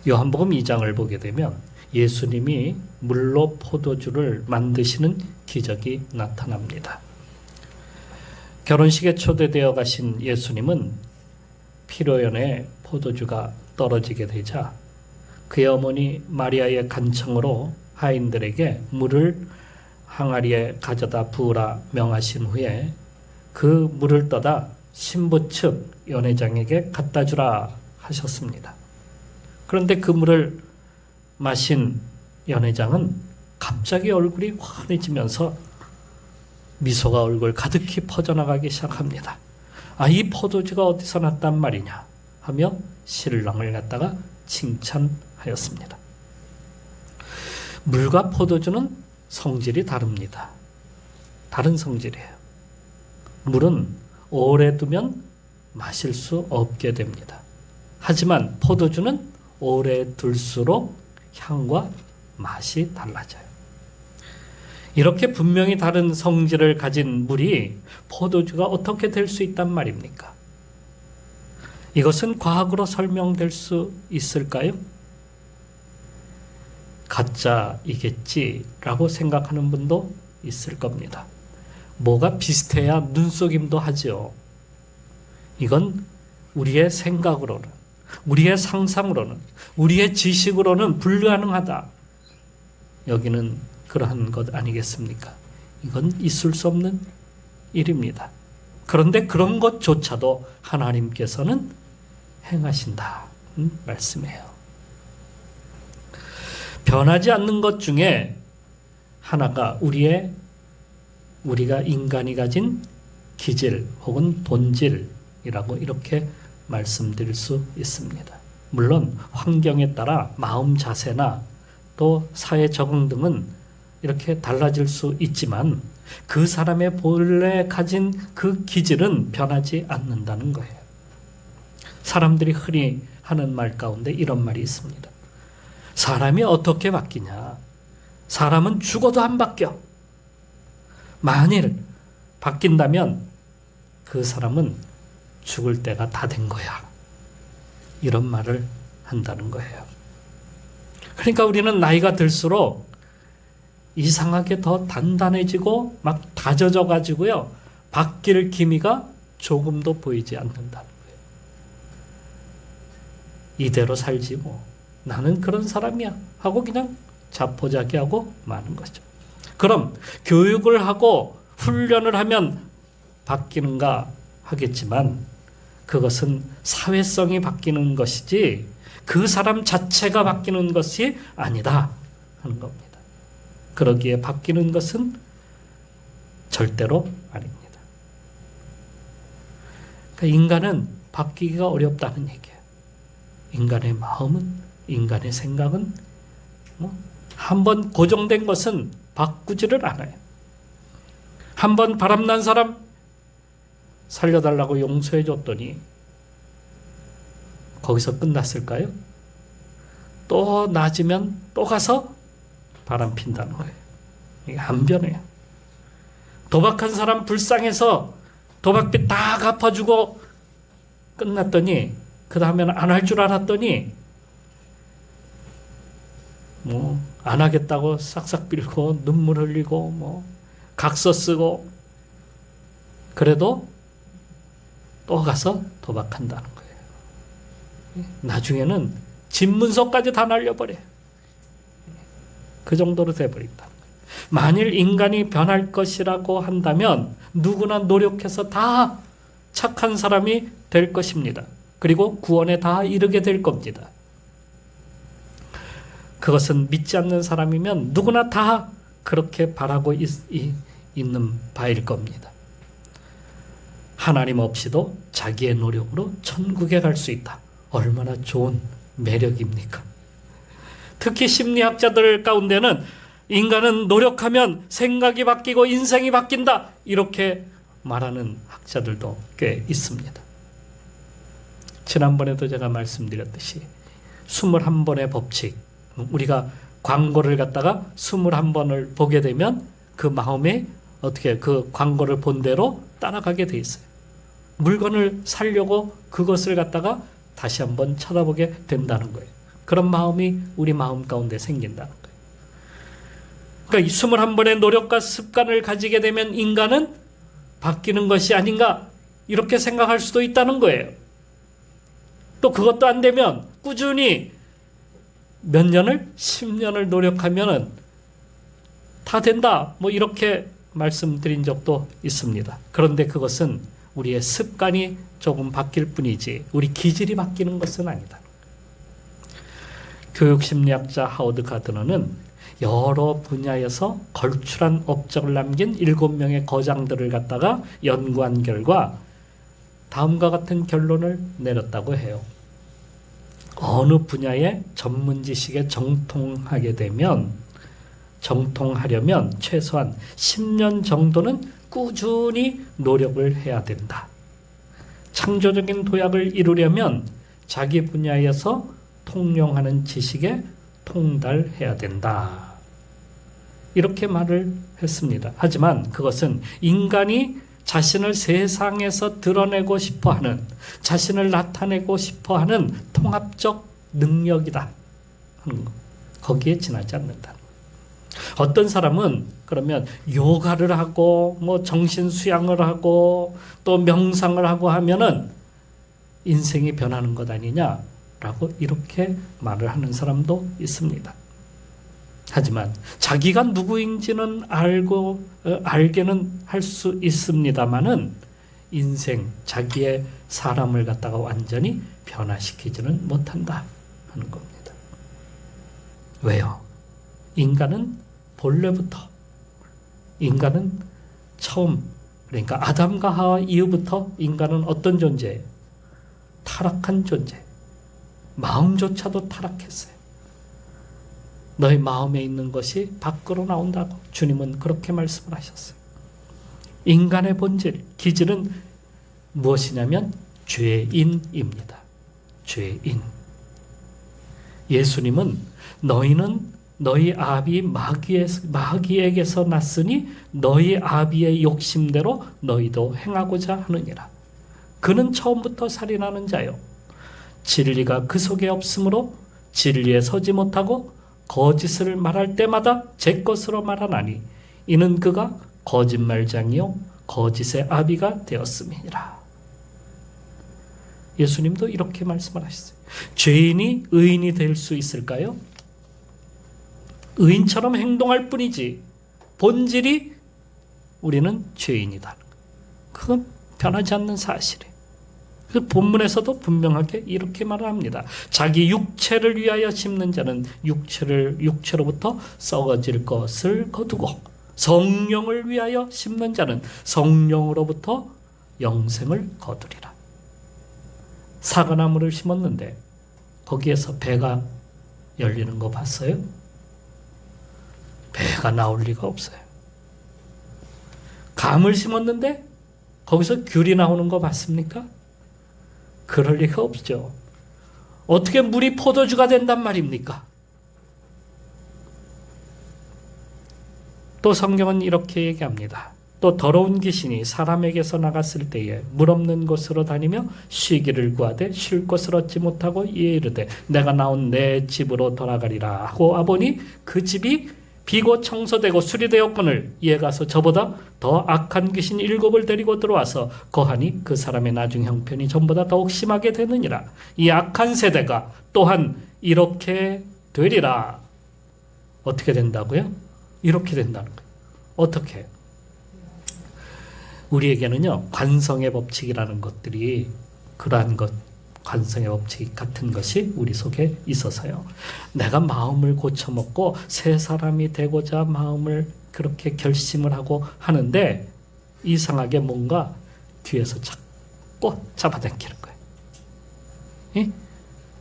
요한복음 2장을 보게 되면 예수님이 물로 포도주를 만드시는 기적이 나타납니다. 결혼식에 초대되어 가신 예수님은 피로연에 포도주가 떨어지게 되자 그의 어머니 마리아의 간청으로 하인들에게 물을 항아리에 가져다 부으라 명하신 후에 그 물을 떠다 신부 측 연회장에게 갖다 주라 하셨습니다. 그런데 그 물을 마신 연회장은 갑자기 얼굴이 환해지면서 미소가 얼굴 가득히 퍼져나가기 시작합니다. 이 포도주가 어디서 났단 말이냐 하며 신랑을 갖다가 칭찬하였습니다. 물과 포도주는 성질이 다릅니다. 다른 성질이에요. 물은 오래 두면 마실 수 없게 됩니다. 하지만 포도주는 오래 둘수록 향과 맛이 달라져요. 이렇게 분명히 다른 성질을 가진 물이 포도주가 어떻게 될 수 있단 말입니까? 이것은 과학으로 설명될 수 있을까요? 가짜이겠지라고 생각하는 분도 있을 겁니다. 뭐가 비슷해야 눈속임도 하죠. 이건 우리의 생각으로는, 우리의 상상으로는, 우리의 지식으로는 불가능하다. 여기는 그러한 것 아니겠습니까? 이건 있을 수 없는 일입니다. 그런데 그런 것조차도 하나님께서는 행하신다는 말씀이에요. 변하지 않는 것 중에 하나가 우리가 인간이 가진 기질 혹은 본질이라고 이렇게 말씀드릴 수 있습니다. 물론 환경에 따라 마음 자세나 또 사회 적응 등은 이렇게 달라질 수 있지만 그 사람의 본래 가진 그 기질은 변하지 않는다는 거예요. 사람들이 흔히 하는 말 가운데 이런 말이 있습니다. 사람이 어떻게 바뀌냐? 사람은 죽어도 안 바뀌어. 만일 바뀐다면 그 사람은 죽을 때가 다 된 거야. 이런 말을 한다는 거예요. 그러니까 우리는 나이가 들수록 이상하게 더 단단해지고 막 다져져 가지고요. 바뀔 기미가 조금도 보이지 않는다는 거예요. 이대로 살지 뭐. 나는 그런 사람이야 하고 그냥 자포자기하고 마는 거죠. 그럼 교육을 하고 훈련을 하면 바뀌는가 하겠지만 그것은 사회성이 바뀌는 것이지 그 사람 자체가 바뀌는 것이 아니다 하는 겁니다. 그러기에 바뀌는 것은 절대로 아닙니다. 그러니까 인간은 바뀌기가 어렵다는 얘기예요. 인간의 마음은, 인간의 생각은 한번 고정된 것은 바꾸지를 않아요. 한번 바람난 사람 살려달라고 용서해 줬더니 거기서 끝났을까요? 또 낮으면 또 가서 바람 핀다는 거예요. 이게 안 변해요. 도박한 사람 불쌍해서 도박비 다 갚아주고 끝났더니 그 다음에는 안 할 줄 알았더니 안 하겠다고 싹싹 빌고 눈물 흘리고 각서 쓰고 그래도 또 가서 도박한다는 거예요. 나중에는 집문서까지 다 날려버려요. 그 정도로 돼버린다. 만일 인간이 변할 것이라고 한다면 누구나 노력해서 다 착한 사람이 될 것입니다. 그리고 구원에 다 이르게 될 겁니다. 그것은 믿지 않는 사람이면 누구나 다 그렇게 바라고 있는 바일 겁니다. 하나님 없이도 자기의 노력으로 천국에 갈 수 있다. 얼마나 좋은 매력입니까? 특히 심리학자들 가운데는 인간은 노력하면 생각이 바뀌고 인생이 바뀐다. 이렇게 말하는 학자들도 꽤 있습니다. 지난번에도 제가 말씀드렸듯이 21번의 법칙, 우리가 광고를 갖다가 21번을 보게 되면 그 마음에 어떻게 그 광고를 본 대로 따라가게 돼 있어요. 물건을 사려고 그것을 갖다가 다시 한번 쳐다보게 된다는 거예요. 그런 마음이 우리 마음 가운데 생긴다는 거예요. 그러니까 이 21번의 노력과 습관을 가지게 되면 인간은 바뀌는 것이 아닌가 이렇게 생각할 수도 있다는 거예요. 또 그것도 안 되면 꾸준히 몇 년을 10년을 노력하면은 다 된다 뭐 이렇게 말씀드린 적도 있습니다. 그런데 그것은 우리의 습관이 조금 바뀔 뿐이지 우리 기질이 바뀌는 것은 아니다. 교육심리학자 하워드 가드너는 여러 분야에서 걸출한 업적을 남긴 7명의 거장들을 갖다가 연구한 결과 다음과 같은 결론을 내렸다고 해요. 어느 분야의 전문 지식에 정통하려면 최소한 10년 정도는 꾸준히 노력을 해야 된다. 창조적인 도약을 이루려면 자기 분야에서 통용하는 지식에 통달해야 된다. 이렇게 말을 했습니다. 하지만 그것은 인간이 자신을 세상에서 드러내고 싶어하는, 자신을 나타내고 싶어하는 통합적 능력이다 하는 것. 거기에 지나지 않는다. 어떤 사람은 그러면 요가를 하고 뭐 정신 수양을 하고 또 명상을 하고 하면은 인생이 변하는 것 아니냐라고 이렇게 말을 하는 사람도 있습니다. 하지만 자기가 누구인지는 알게는 할 수 있습니다만은 인생, 자기의 사람을 갖다가 완전히 변화시키지는 못한다 하는 겁니다. 왜요? 인간은 본래부터, 인간은 처음, 그러니까 아담과 하와 이후부터 인간은 어떤 존재예요? 타락한 존재. 마음조차도 타락했어요. 너희 마음에 있는 것이 밖으로 나온다고 주님은 그렇게 말씀을 하셨어요. 인간의 본질, 기질은 무엇이냐면 죄인입니다. 죄인. 예수님은 너희는 너희 아비 마귀에게서 났으니 너희 아비의 욕심대로 너희도 행하고자 하느니라. 그는 처음부터 살인하는 자요. 진리가 그 속에 없으므로 진리에 서지 못하고 거짓을 말할 때마다 제 것으로 말하나니 이는 그가 거짓말장이요 거짓의 아비가 되었음이니라. 예수님도 이렇게 말씀을 하셨어요. 죄인이 의인이 될 수 있을까요? 의인처럼 행동할 뿐이지 본질이 우리는 죄인이다. 그건 변하지 않는 사실이에요. 그 본문에서도 분명하게 이렇게 말을 합니다. 자기 육체를 위하여 심는 자는 육체로부터 썩어질 것을 거두고 성령을 위하여 심는 자는 성령으로부터 영생을 거두리라. 사과나무를 심었는데 거기에서 배가 열리는 거 봤어요? 배가 나올 리가 없어요. 감을 심었는데 거기서 귤이 나오는 거 봤습니까? 그럴 리가 없죠. 어떻게 물이 포도주가 된단 말입니까? 또 성경은 이렇게 얘기합니다. 또 더러운 귀신이 사람에게서 나갔을 때에 물 없는 곳으로 다니며 쉬기를 구하되 쉴 곳을 얻지 못하고 이에 이르되 내가 나온 내 집으로 돌아가리라 하고 와보니 그 집이 비고 청소되고 수리되었거늘 이에 가서 저보다 더 악한 귀신 7을 데리고 들어와서 거하니 그 사람의 나중 형편이 전보다 더욱 심하게 되느니라. 이 악한 세대가 또한 이렇게 되리라. 어떻게 된다고요? 이렇게 된다는 거예요. 어떻게? 우리에게는요, 관성의 법칙이라는 것들이 그러한 것, 관성의 법칙 같은 것이 우리 속에 있어서요. 내가 마음을 고쳐먹고 새 사람이 되고자 마음을 그렇게 결심을 하고 하는데 이상하게 뭔가 뒤에서 자꾸 잡아당기는 거예요. 예?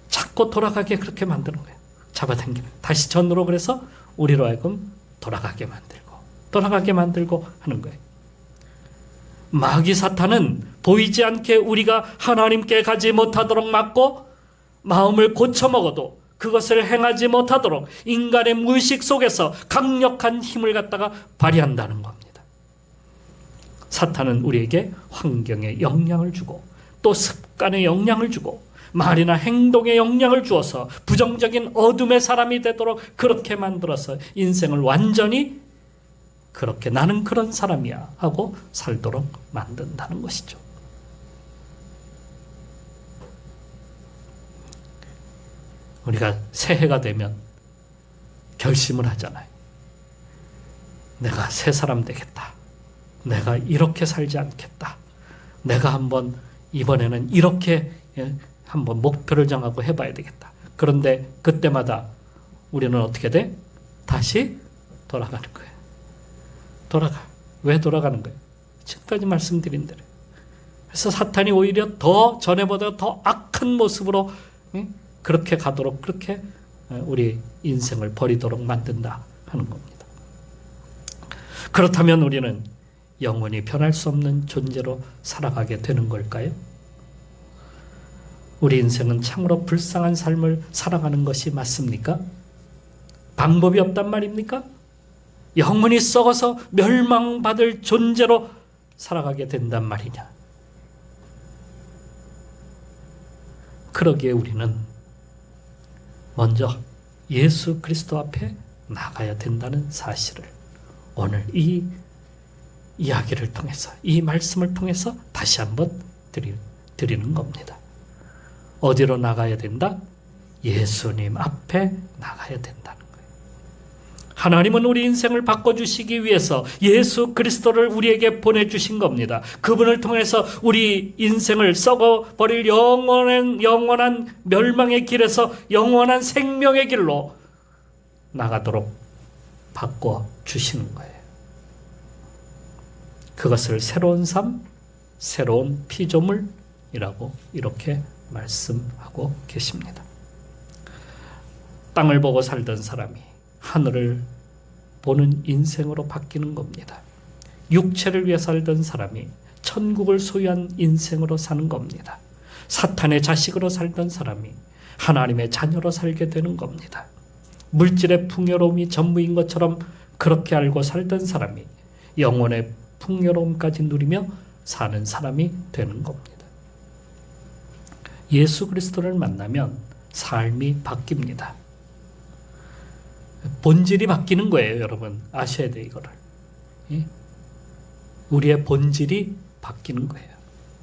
자꾸 돌아가게 그렇게 만드는 거예요. 잡아당기는 거예요. 다시 전으로 그래서 우리로 하여금 돌아가게 만들고 하는 거예요. 마귀 사탄은 보이지 않게 우리가 하나님께 가지 못하도록 막고 마음을 고쳐먹어도 그것을 행하지 못하도록 인간의 무의식 속에서 강력한 힘을 갖다가 발휘한다는 겁니다. 사탄은 우리에게 환경에 영향을 주고 또 습관에 영향을 주고 말이나 행동에 영향을 주어서 부정적인 어둠의 사람이 되도록 그렇게 만들어서 인생을 완전히 그렇게 나는 그런 사람이야 하고 살도록 만든다는 것이죠. 우리가 새해가 되면 결심을 하잖아요. 내가 새 사람 되겠다. 내가 이렇게 살지 않겠다. 내가 한번 이번에는 이렇게 한번 목표를 정하고 해봐야 되겠다. 그런데 그때마다 우리는 어떻게 돼? 다시 돌아가는 거예요. 왜 돌아가는 거예요? 지금까지 말씀드린 대로. 그래서 사탄이 오히려 더 전에보다 더 악한 모습으로 그렇게 가도록 그렇게 우리 인생을 버리도록 만든다 하는 겁니다. 그렇다면 우리는 영원히 변할 수 없는 존재로 살아가게 되는 걸까요? 우리 인생은 참으로 불쌍한 삶을 살아가는 것이 맞습니까? 방법이 없단 말입니까? 영원히 썩어서 멸망받을 존재로 살아가게 된단 말이냐? 그러기에 우리는 먼저 예수 그리스도 앞에 나가야 된다는 사실을 오늘 이 이야기를 통해서, 이 말씀을 통해서 다시 한번 드리는 겁니다. 어디로 나가야 된다? 예수님 앞에 나가야 된다는 거예요. 하나님은 우리 인생을 바꿔주시기 위해서 예수 그리스도를 우리에게 보내주신 겁니다. 그분을 통해서 우리 인생을 썩어버릴 영원한 멸망의 길에서 영원한 생명의 길로 나가도록 바꿔주시는 거예요. 그것을 새로운 삶, 새로운 피조물이라고 이렇게 말씀하고 계십니다. 땅을 보고 살던 사람이 하늘을 보는 인생으로 바뀌는 겁니다. 육체를 위해 살던 사람이 천국을 소유한 인생으로 사는 겁니다. 사탄의 자식으로 살던 사람이 하나님의 자녀로 살게 되는 겁니다. 물질의 풍요로움이 전부인 것처럼 그렇게 알고 살던 사람이 영혼의 풍요로움까지 누리며 사는 사람이 되는 겁니다. 예수 그리스도를 만나면 삶이 바뀝니다. 본질이 바뀌는 거예요, 여러분. 아셔야 돼요, 이거를. 우리의 본질이 바뀌는 거예요.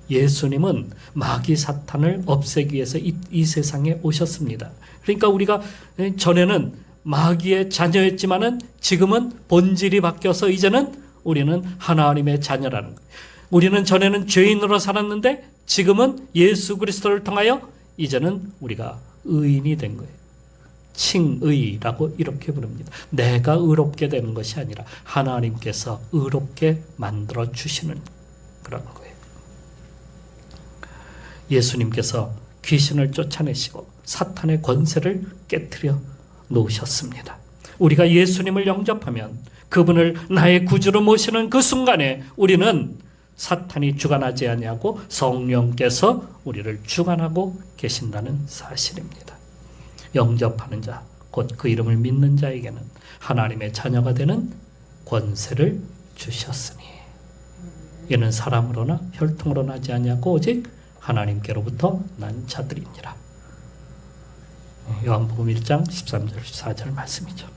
예수님은 마귀 사탄을 없애기 위해서 이 세상에 오셨습니다. 그러니까 우리가 전에는 마귀의 자녀였지만은 지금은 본질이 바뀌어서 이제는 우리는 하나님의 자녀라는 거예요. 우리는 전에는 죄인으로 살았는데 지금은 예수 그리스도를 통하여 이제는 우리가 의인이 된 거예요. 칭의라고 이렇게 부릅니다. 내가 의롭게 되는 것이 아니라 하나님께서 의롭게 만들어 주시는 그런 거예요. 예수님께서 귀신을 쫓아내시고 사탄의 권세를 깨트려 놓으셨습니다. 우리가 예수님을 영접하면 그분을 나의 구주로 모시는 그 순간에 우리는 사탄이 주관하지 아니하고 성령께서 우리를 주관하고 계신다는 사실입니다. 영접하는 자, 곧 그 이름을 믿는 자에게는 하나님의 자녀가 되는 권세를 주셨으니 이는 사람으로나 혈통으로 나지 아니하고 오직 하나님께로부터 난 자들이니라. 요한복음 1장 13절 14절 말씀이죠.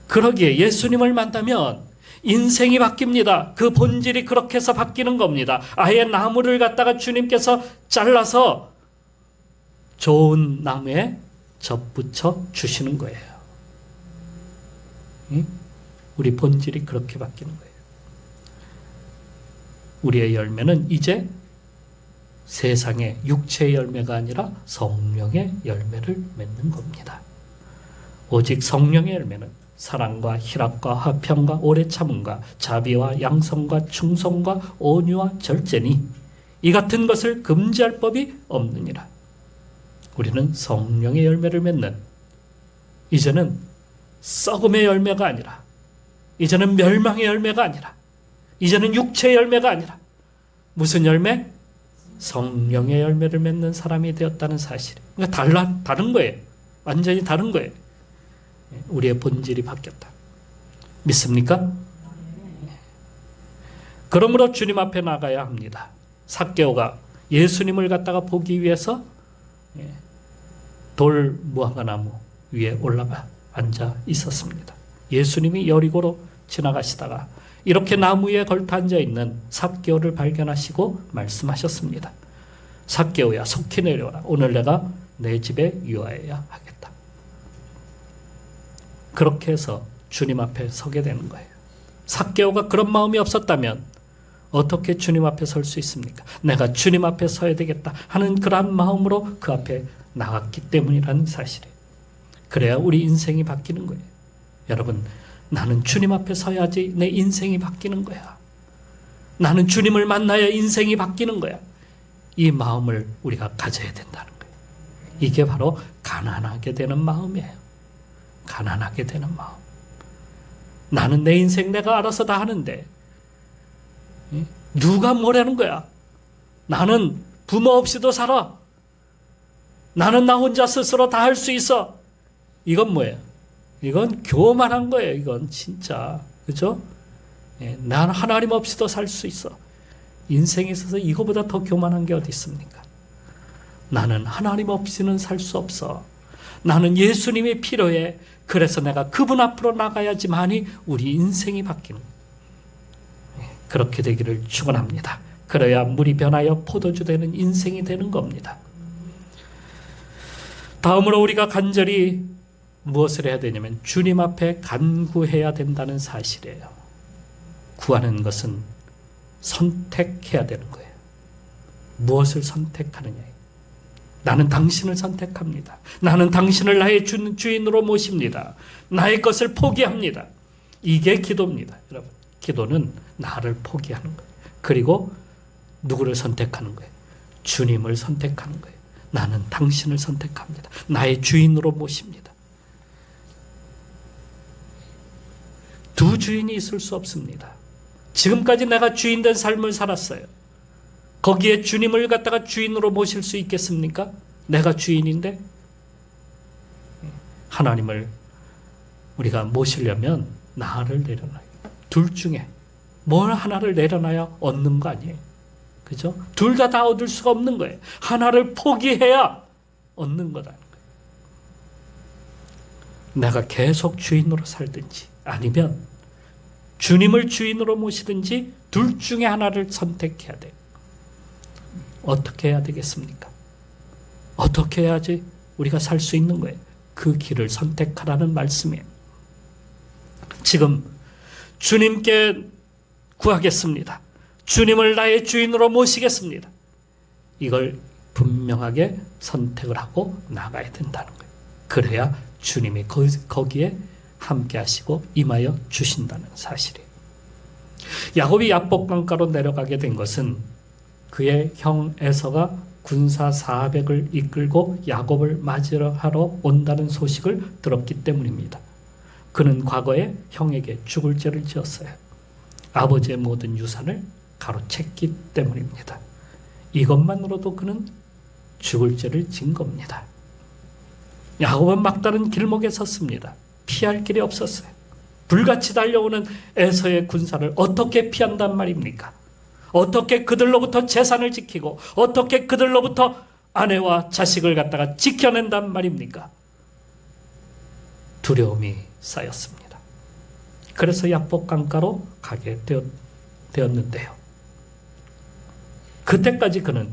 그러기에 예수님을 만나면 인생이 바뀝니다. 그 본질이 그렇게 해서 바뀌는 겁니다. 아예 나무를 갖다가 주님께서 잘라서 좋은 나무에 접붙여 주시는 거예요. 우리 본질이 그렇게 바뀌는 거예요. 우리의 열매는 이제 세상의 육체의 열매가 아니라 성령의 열매를 맺는 겁니다. 오직 성령의 열매는 사랑과 희락과 화평과 오래 참음과 자비와 양성과 충성과 온유와 절제니 이 같은 것을 금지할 법이 없느니라. 우리는 성령의 열매를 맺는, 이제는 썩음의 열매가 아니라, 이제는 멸망의 열매가 아니라, 이제는 육체의 열매가 아니라 무슨 열매? 성령의 열매를 맺는 사람이 되었다는 사실. 그러니까 다른 거예요. 완전히 다른 거예요. 우리의 본질이 바뀌었다. 믿습니까? 그러므로 주님 앞에 나가야 합니다. 삭개오가 예수님을 갖다가 보기 위해서 돌 무화과나무 위에 올라가 앉아 있었습니다. 예수님이 여리고로 지나가시다가 이렇게 나무 위에 걸터 앉아 있는 삭개오를 발견하시고 말씀하셨습니다. 삭개오야, 속히 내려오라. 오늘 내가 내 집에 유하여야 하겠다. 그렇게 해서 주님 앞에 서게 되는 거예요. 삭개오가 그런 마음이 없었다면 어떻게 주님 앞에 설 수 있습니까? 내가 주님 앞에 서야 되겠다 하는 그러한 마음으로 그 앞에 나갔기 때문이라는 사실이에요. 그래야 우리 인생이 바뀌는 거예요. 여러분, 나는 주님 앞에 서야지 내 인생이 바뀌는 거야. 나는 주님을 만나야 인생이 바뀌는 거야. 이 마음을 우리가 가져야 된다는 거예요. 이게 바로 가난하게 되는 마음이에요. 가난하게 되는 마음. 나는 내 인생 내가 알아서 다 하는데 누가 뭐라는 거야? 나는 부모 없이도 살아. 나는 나 혼자 스스로 다 할 수 있어. 이건 뭐예요? 이건 교만한 거예요. 이건 진짜. 그죠? 난 하나님 없이도 살 수 있어. 인생에 있어서 이거보다 더 교만한 게 어디 있습니까? 나는 하나님 없이는 살 수 없어. 나는 예수님이 필요해. 그래서 내가 그분 앞으로 나가야지만이 우리 인생이 바뀌는 거예요. 그렇게 되기를 축원합니다. 그래야 물이 변하여 포도주 되는 인생이 되는 겁니다. 다음으로 우리가 간절히 무엇을 해야 되냐면 주님 앞에 간구해야 된다는 사실이에요. 구하는 것은 선택해야 되는 거예요. 무엇을 선택하느냐. 나는 당신을 선택합니다. 나는 당신을 나의 주인으로 모십니다. 나의 것을 포기합니다. 이게 기도입니다. 여러분, 기도는 나를 포기하는 거예요. 그리고 누구를 선택하는 거예요? 주님을 선택하는 거예요. 나는 당신을 선택합니다. 나의 주인으로 모십니다. 두 주인이 있을 수 없습니다. 지금까지 내가 주인된 삶을 살았어요. 거기에 주님을 갖다가 주인으로 모실 수 있겠습니까? 내가 주인인데 하나님을 우리가 모시려면 나를 내려놔요. 둘 중에 뭘 하나를 내려놔야 얻는 거 아니에요. 그죠? 둘 다 얻을 수가 없는 거예요. 하나를 포기해야 얻는 거라는 거예요. 내가 계속 주인으로 살든지 아니면 주님을 주인으로 모시든지 둘 중에 하나를 선택해야 돼요. 어떻게 해야 되겠습니까? 어떻게 해야지 우리가 살 수 있는 거예요? 그 길을 선택하라는 말씀이에요. 지금 주님께 구하겠습니다. 주님을 나의 주인으로 모시겠습니다. 이걸 분명하게 선택을 하고 나가야 된다는 거예요. 그래야 주님이 거기에 함께 하시고 임하여 주신다는 사실이에요. 야곱이 야복강가로 내려가게 된 것은 그의 형 에서가 군사 400을 이끌고 야곱을 맞으러 하러 온다는 소식을 들었기 때문입니다. 그는 과거에 형에게 죽을 죄를 지었어요. 아버지의 모든 유산을 가로챘기 때문입니다. 이것만으로도 그는 죽을 죄를 진 겁니다. 야곱은 막다른 길목에 섰습니다. 피할 길이 없었어요. 불같이 달려오는 에서의 군사를 어떻게 피한단 말입니까? 어떻게 그들로부터 재산을 지키고 어떻게 그들로부터 아내와 자식을 갖다가 지켜낸단 말입니까? 두려움이 쌓였습니다. 그래서 야복강가로 가게 되었는데요. 그때까지 그는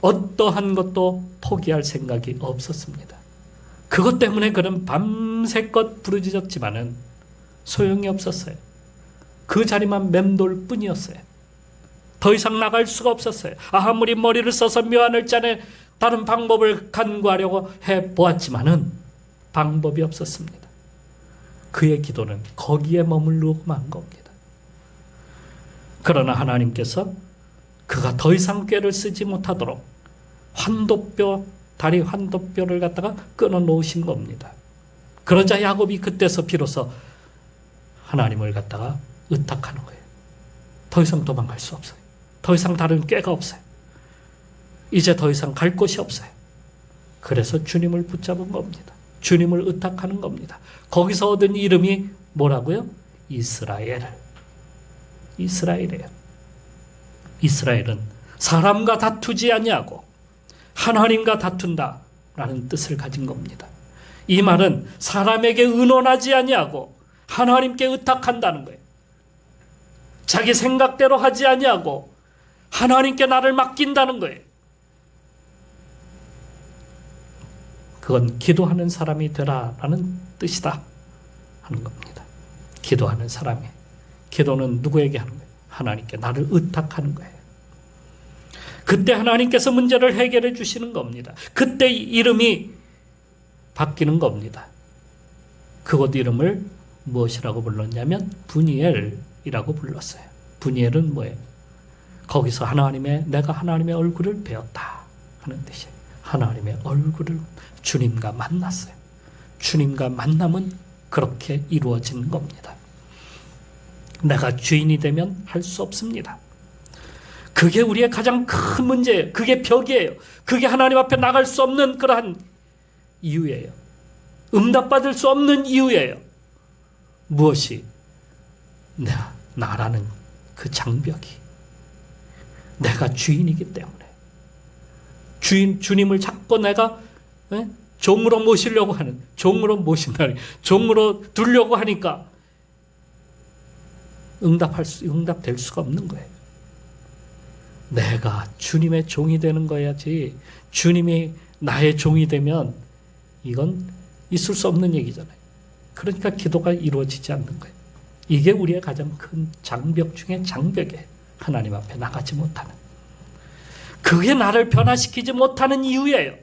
어떠한 것도 포기할 생각이 없었습니다. 그것 때문에 그는 밤새껏 부르짖었지만은 소용이 없었어요. 그 자리만 맴돌 뿐이었어요. 더 이상 나갈 수가 없었어요. 아무리 머리를 써서 묘안을 짜내 다른 방법을 간구하려고 해보았지만은 방법이 없었습니다. 그의 기도는 거기에 머물러만 겁니다. 그러나 하나님께서 그가 더 이상 꾀를 쓰지 못하도록 다리 환도뼈를 갖다가 끊어 놓으신 겁니다. 그러자 야곱이 그때서 비로소 하나님을 갖다가 의탁하는 거예요. 더 이상 도망갈 수 없어요. 더 이상 다른 꾀가 없어요. 이제 더 이상 갈 곳이 없어요. 그래서 주님을 붙잡은 겁니다. 주님을 의탁하는 겁니다. 거기서 얻은 이름이 뭐라고요? 이스라엘. 이스라엘이에요. 이스라엘은 사람과 다투지 아니하고 하나님과 다툰다라는 뜻을 가진 겁니다. 이 말은 사람에게 의논하지 아니하고 하나님께 의탁한다는 거예요. 자기 생각대로 하지 아니하고 하나님께 나를 맡긴다는 거예요. 그건 기도하는 사람이 되라라는 뜻이다 하는 겁니다. 기도하는 사람이. 기도는 누구에게 하는 거예요? 하나님께 나를 의탁하는 거예요. 그때 하나님께서 문제를 해결해 주시는 겁니다. 그때 이름이 바뀌는 겁니다. 그곳 이름을 무엇이라고 불렀냐면 분이엘이라고 불렀어요. 분이엘은 뭐예요? 거기서 내가 하나님의 얼굴을 배웠다 하는 뜻이에요. 하나님의 얼굴을 주님과 만났어요. 주님과 만남은 그렇게 이루어지는 겁니다. 내가 주인이 되면 할 수 없습니다. 그게 우리의 가장 큰 문제예요. 그게 벽이에요. 그게 하나님 앞에 나갈 수 없는 그러한 이유예요. 응답받을 수 없는 이유예요. 무엇이? 나라는 그 장벽이. 내가 주인이기 때문에. 주님을 자꾸 내가 종으로 모시려고 하는, 종으로 두려고 하니까 응답될 수가 없는 거예요. 내가 주님의 종이 되는 거야지, 주님이 나의 종이 되면 이건 있을 수 없는 얘기잖아요. 그러니까 기도가 이루어지지 않는 거예요. 이게 우리의 가장 큰 장벽 중에 장벽이에요. 하나님 앞에 나가지 못하는. 그게 나를 변화시키지 못하는 이유예요.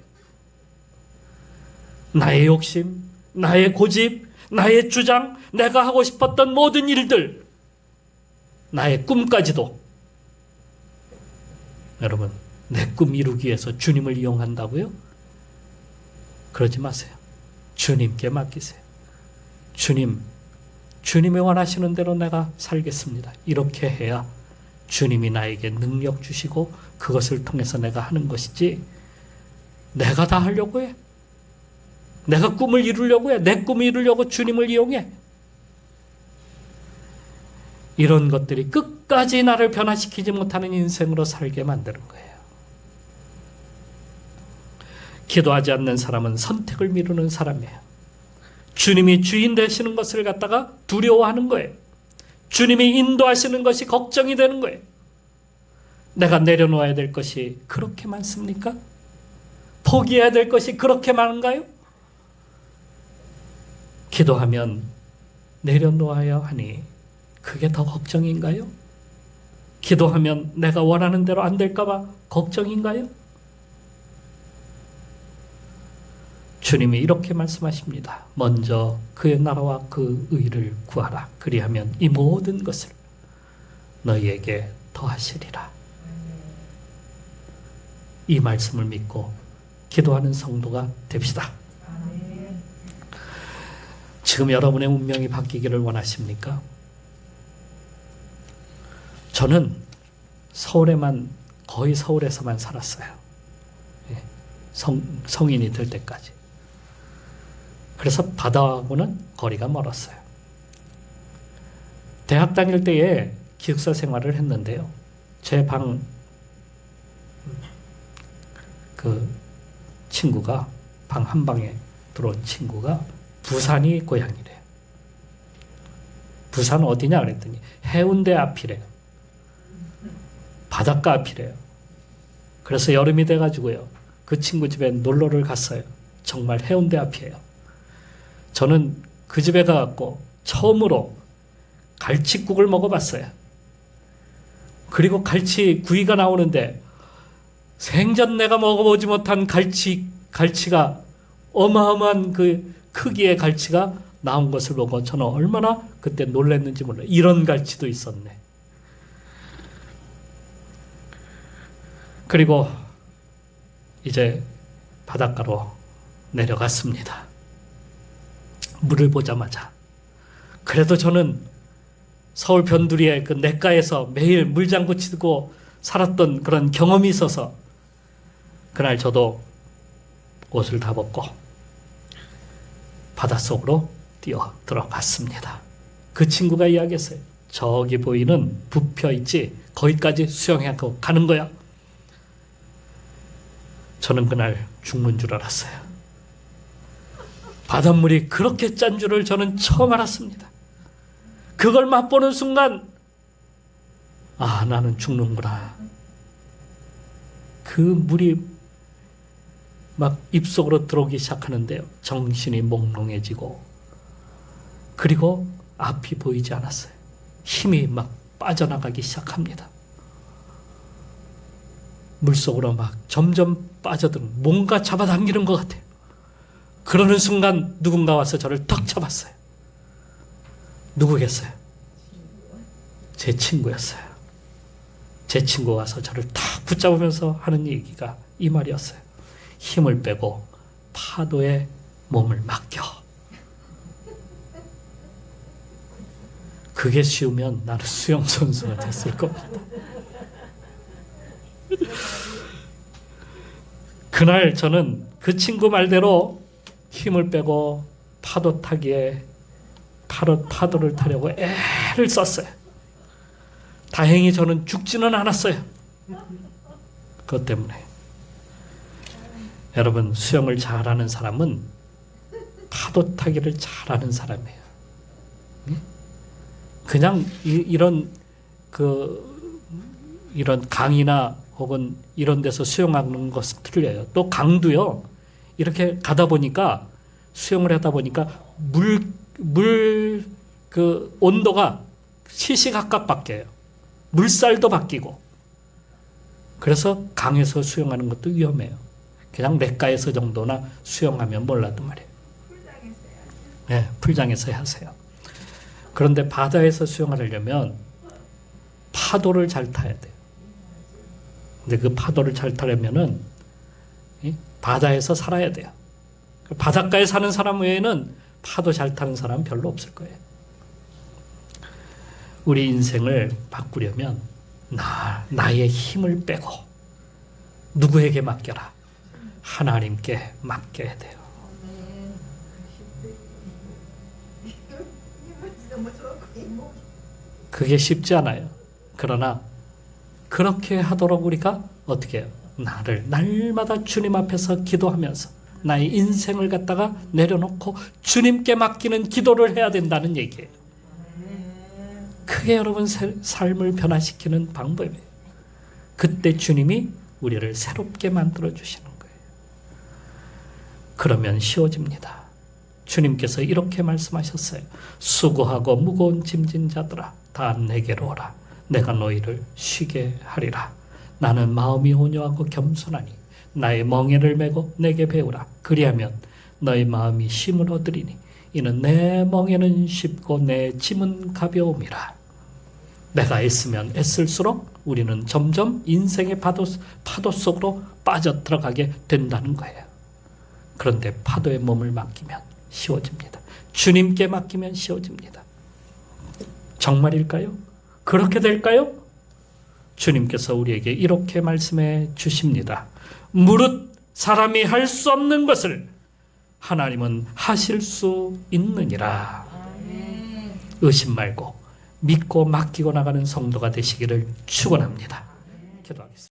나의 욕심, 나의 고집, 나의 주장, 내가 하고 싶었던 모든 일들, 나의 꿈까지도. 여러분, 내 꿈 이루기 위해서 주님을 이용한다고요? 그러지 마세요. 주님께 맡기세요. 주님이 원하시는 대로 내가 살겠습니다. 이렇게 해야 주님이 나에게 능력 주시고 그것을 통해서 내가 하는 것이지, 내가 다 하려고 해. 내가 꿈을 이루려고 해. 내 꿈을 이루려고 주님을 이용해. 이런 것들이 끝까지 나를 변화시키지 못하는 인생으로 살게 만드는 거예요. 기도하지 않는 사람은 선택을 미루는 사람이에요. 주님이 주인 되시는 것을 갖다가 두려워하는 거예요. 주님이 인도하시는 것이 걱정이 되는 거예요. 내가 내려놓아야 될 것이 그렇게 많습니까? 포기해야 될 것이 그렇게 많은가요? 기도하면 내려놓아야 하니 그게 더 걱정인가요? 기도하면 내가 원하는 대로 안 될까 봐 걱정인가요? 주님이 이렇게 말씀하십니다. 먼저 그의 나라와 그 의를 구하라. 그리하면 이 모든 것을 너희에게 더하시리라. 이 말씀을 믿고 기도하는 성도가 됩시다. 지금 여러분의 운명이 바뀌기를 원하십니까? 저는 거의 서울에서만 살았어요. 성인이 될 때까지. 그래서 바다하고는 거리가 멀었어요. 대학 다닐 때에 기숙사 생활을 했는데요. 제 방 친구가, 방 한 방에 들어온 친구가 부산이 고향이래요. 부산 어디냐 그랬더니 해운대 앞이래요. 바닷가 앞이래요. 그래서 여름이 돼가지고요, 그 친구 집에 놀러를 갔어요. 정말 해운대 앞이에요. 저는 그 집에 가갖고 처음으로 갈치국을 먹어봤어요. 그리고 갈치 구이가 나오는데 생전 내가 먹어보지 못한 갈치가 어마어마한 그 크기의 갈치가 나온 것을 보고 저는 얼마나 그때 놀랐는지 몰라요. 이런 갈치도 있었네. 그리고 이제 바닷가로 내려갔습니다. 물을 보자마자. 그래도 저는 서울 변두리의 그 냇가에서 매일 물장구 치고 살았던 그런 경험이 있어서 그날 저도 옷을 다 벗고 바닷속으로 뛰어 들어갔습니다. 그 친구가 이야기했어요. 저기 보이는 부표 있지? 거기까지 수영하고 가는 거야. 저는 그날 죽는 줄 알았어요. 바닷물이 그렇게 짠 줄을 저는 처음 알았습니다. 그걸 맛보는 순간 아, 나는 죽는구나. 그 물이 막 입속으로 들어오기 시작하는데요. 정신이 몽롱해지고 그리고 앞이 보이지 않았어요. 힘이 막 빠져나가기 시작합니다. 물속으로 막 점점 빠져드는 뭔가 잡아당기는 것 같아요. 그러는 순간 누군가 와서 저를 턱 잡았어요. 누구겠어요? 제 친구였어요. 제 친구가 와서 저를 탁 붙잡으면서 하는 얘기가 이 말이었어요. 힘을 빼고 파도에 몸을 맡겨. 그게 쉬우면 나는 수영선수가 됐을 겁니다. 그날 저는 그 친구 말대로 힘을 빼고 파도 타기에 파도를 타려고 애를 썼어요. 다행히 저는 죽지는 않았어요. 그것 때문에. 여러분, 수영을 잘하는 사람은 파도 타기를 잘하는 사람이에요. 그냥 이런 강이나 혹은 이런 데서 수영하는 것은 틀려요. 또 강도요. 이렇게 가다 보니까 수영을 하다 보니까 물 그 온도가 시시각각 바뀌어요. 물살도 바뀌고. 그래서 강에서 수영하는 것도 위험해요. 그냥 냇가에서 정도나 수영하면 몰라도 말이에요. 네, 풀장에서 하세요. 그런데 바다에서 수영을 하려면 파도를 잘 타야 돼요. 근데 그 파도를 잘 타려면은 바다에서 살아야 돼요. 바닷가에 사는 사람 외에는 파도 잘 타는 사람은 별로 없을 거예요. 우리 인생을 바꾸려면 나의 힘을 빼고 누구에게 맡겨라? 하나님께 맡겨야 돼요. 그게 쉽지 않아요. 그러나 그렇게 하도록 우리가 어떻게 해요? 날마다 주님 앞에서 기도하면서 나의 인생을 갖다가 내려놓고 주님께 맡기는 기도를 해야 된다는 얘기예요. 그게 여러분 삶을 변화시키는 방법이에요. 그때 주님이 우리를 새롭게 만들어 주시는 거예요. 그러면 쉬워집니다. 주님께서 이렇게 말씀하셨어요. 수고하고 무거운 짐진 자들아 다 내게로 오라. 내가 너희를 쉬게 하리라. 나는 마음이 온유하고 겸손하니 나의 멍에를 메고 내게 배우라. 그리하면 너희 마음이 쉼을 얻으리니 이는 내 멍에는 쉽고 내 짐은 가벼움이라. 내가 애쓰면 애쓸수록 우리는 점점 인생의 파도 속으로 빠져 들어가게 된다는 거예요. 그런데 파도에 몸을 맡기면 쉬워집니다. 주님께 맡기면 쉬워집니다. 정말일까요? 그렇게 될까요? 주님께서 우리에게 이렇게 말씀해 주십니다. 무릇 사람이 할 수 없는 것을 하나님은 하실 수 있느니라. 의심 말고 믿고 맡기고 나가는 성도가 되시기를 축원합니다. 기도하겠습니다.